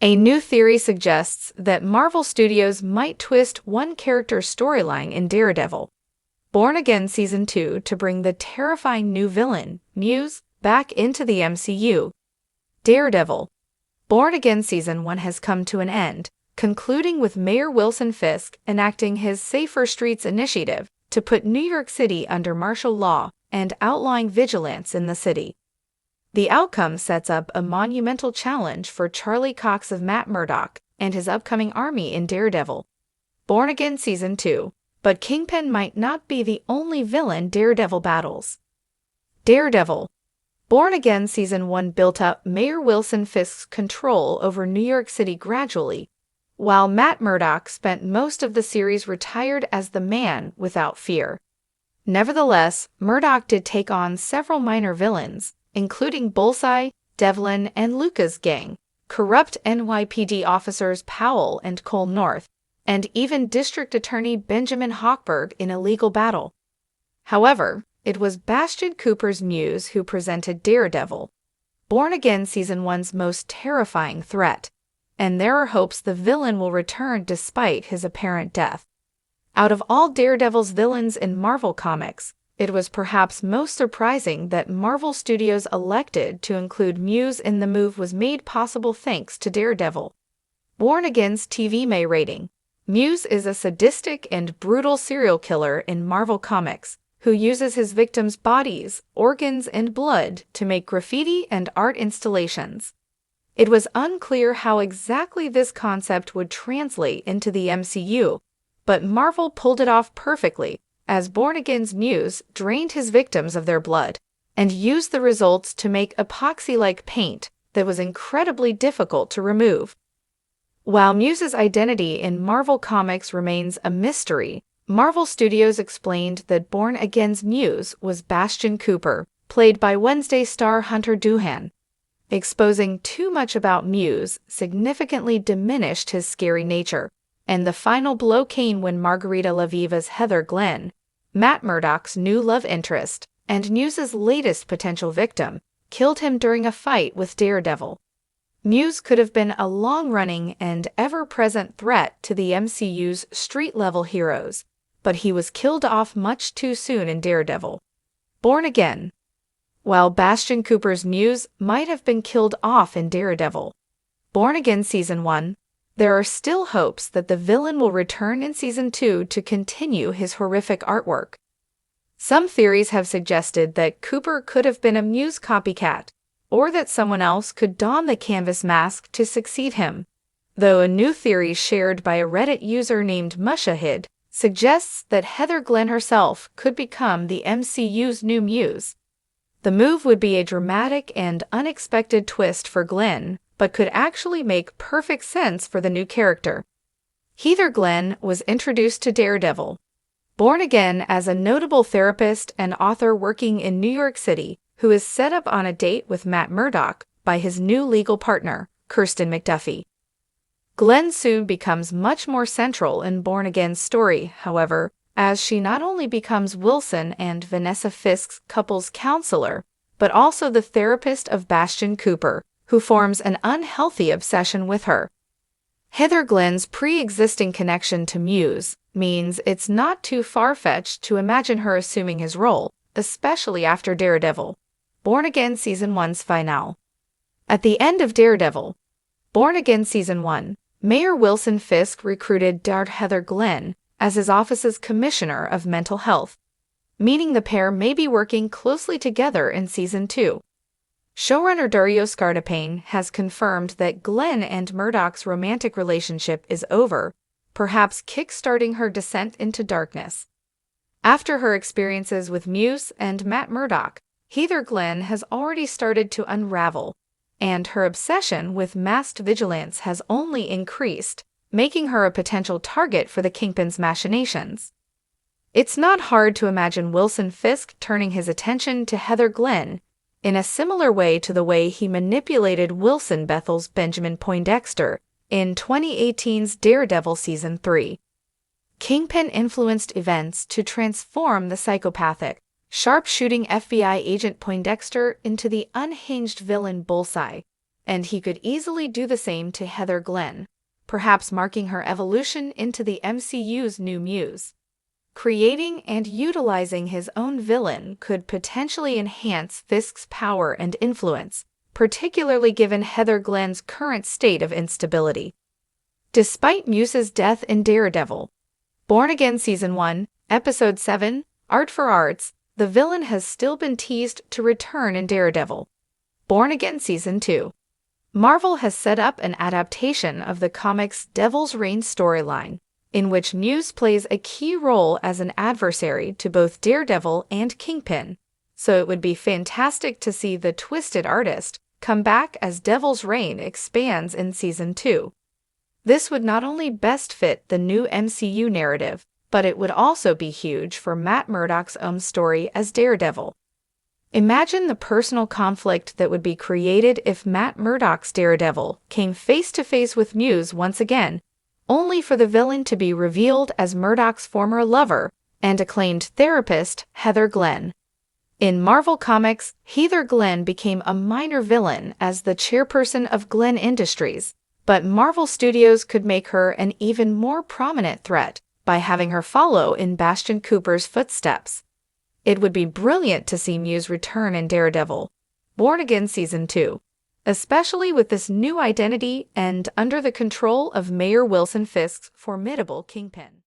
A new theory suggests that Marvel Studios might twist one character's storyline in Daredevil, Born Again Season 2 to bring the terrifying new villain, Muse, back into the MCU. Daredevil, Born Again Season 1 has come to an end, concluding with Mayor Wilson Fisk enacting his Safer Streets initiative to put New York City under martial law and outlawing vigilance in the city. The outcome sets up a monumental challenge for Charlie Cox of Matt Murdock and his upcoming army in Daredevil, Born Again Season 2, but Kingpin might not be the only villain Daredevil battles. Daredevil, Born Again Season 1 built up Mayor Wilson Fisk's control over New York City gradually, while Matt Murdock spent most of the series retired as the man without fear. Nevertheless, Murdock did take on several minor villains, including Bullseye, Devlin, and Luca's gang, corrupt NYPD officers Powell and Cole North, and even District Attorney Benjamin Hochberg in a legal battle. However, it was Bastion Cooper's Muse who presented Daredevil, Born Again Season 1's most terrifying threat, and there are hopes the villain will return despite his apparent death. Out of all Daredevil's villains in Marvel Comics, it was perhaps most surprising that Marvel Studios elected to include Muse in the move was made possible thanks to Daredevil. Born Again's TV May rating. Muse is a sadistic and brutal serial killer in Marvel Comics who uses his victims' bodies, organs, and blood to make graffiti and art installations. It was unclear how exactly this concept would translate into the MCU, but Marvel pulled it off perfectly, as Born Again's Muse drained his victims of their blood and used the results to make epoxy-like paint that was incredibly difficult to remove. While Muse's identity in Marvel Comics remains a mystery, Marvel Studios explained that Born Again's Muse was Bastion Cooper, played by Wednesday star Hunter Doohan. Exposing too much about Muse significantly diminished his scary nature, and the final blow came when Margarita LaViva's Heather Glenn, Matt Murdock's new love interest and Muse's latest potential victim, killed him during a fight with Daredevil. Muse could have been a long-running and ever-present threat to the MCU's street-level heroes, but he was killed off much too soon in Daredevil. Born Again. While Bastion Cooper's Muse might have been killed off in Daredevil, Born Again Season 1, there are still hopes that the villain will return in Season 2 to continue his horrific artwork. Some theories have suggested that Cooper could have been a Muse copycat, or that someone else could don the canvas mask to succeed him, though a new theory shared by a Reddit user named Mushahid suggests that Heather Glenn herself could become the MCU's new Muse. The move would be a dramatic and unexpected twist for Glenn, but could actually make perfect sense for the new character. Heather Glenn was introduced to Daredevil, Born Again as a notable therapist and author working in New York City who is set up on a date with Matt Murdock by his new legal partner, Kirsten McDuffie. Glenn soon becomes much more central in Born Again's story, however, as she not only becomes Wilson and Vanessa Fisk's couple's counselor, but also the therapist of Bastion Cooper, who forms an unhealthy obsession with her. Heather Glenn's pre-existing connection to Muse means it's not too far-fetched to imagine her assuming his role, especially after Daredevil, Born Again Season 1's finale. At the end of Daredevil, Born Again Season 1, Mayor Wilson Fisk recruited Heather Glenn as his office's commissioner of mental health, meaning the pair may be working closely together in Season 2. Showrunner Dario Scardapane has confirmed that Glenn and Murdock's romantic relationship is over, perhaps kick-starting her descent into darkness. After her experiences with Muse and Matt Murdock, Heather Glenn has already started to unravel, and her obsession with masked vigilance has only increased, making her a potential target for the Kingpin's machinations. It's not hard to imagine Wilson Fisk turning his attention to Heather Glenn in a similar way to the way he manipulated Wilson Bethel's Benjamin Poindexter in 2018's Daredevil Season 3. Kingpin influenced events to transform the psychopathic, sharpshooting FBI agent Poindexter into the unhinged villain Bullseye, and he could easily do the same to Heather Glenn, perhaps marking her evolution into the MCU's new Muse. Creating and utilizing his own villain could potentially enhance Fisk's power and influence, particularly given Heather Glenn's current state of instability. Despite Muse's death in Daredevil, Born Again Season 1, Episode 7, Art for Arts, the villain has still been teased to return in Daredevil. Born Again Season 2. Marvel has set up an adaptation of the comic's Devil's Reign storyline, in which Muse plays a key role as an adversary to both Daredevil and Kingpin, so it would be fantastic to see the Twisted Artist come back as Devil's Reign expands in Season 2. This would not only best fit the new MCU narrative, but it would also be huge for Matt Murdock's own story as Daredevil. Imagine the personal conflict that would be created if Matt Murdock's Daredevil came face-to-face with Muse once again, only for the villain to be revealed as Murdock's former lover and acclaimed therapist Heather Glenn. In Marvel Comics, Heather Glenn became a minor villain as the chairperson of Glenn Industries, but Marvel Studios could make her an even more prominent threat by having her follow in Bastion Cooper's footsteps. It would be brilliant to see Muse return in Daredevil, Born Again Season 2, especially with this new identity and under the control of Mayor Wilson Fisk's formidable Kingpin.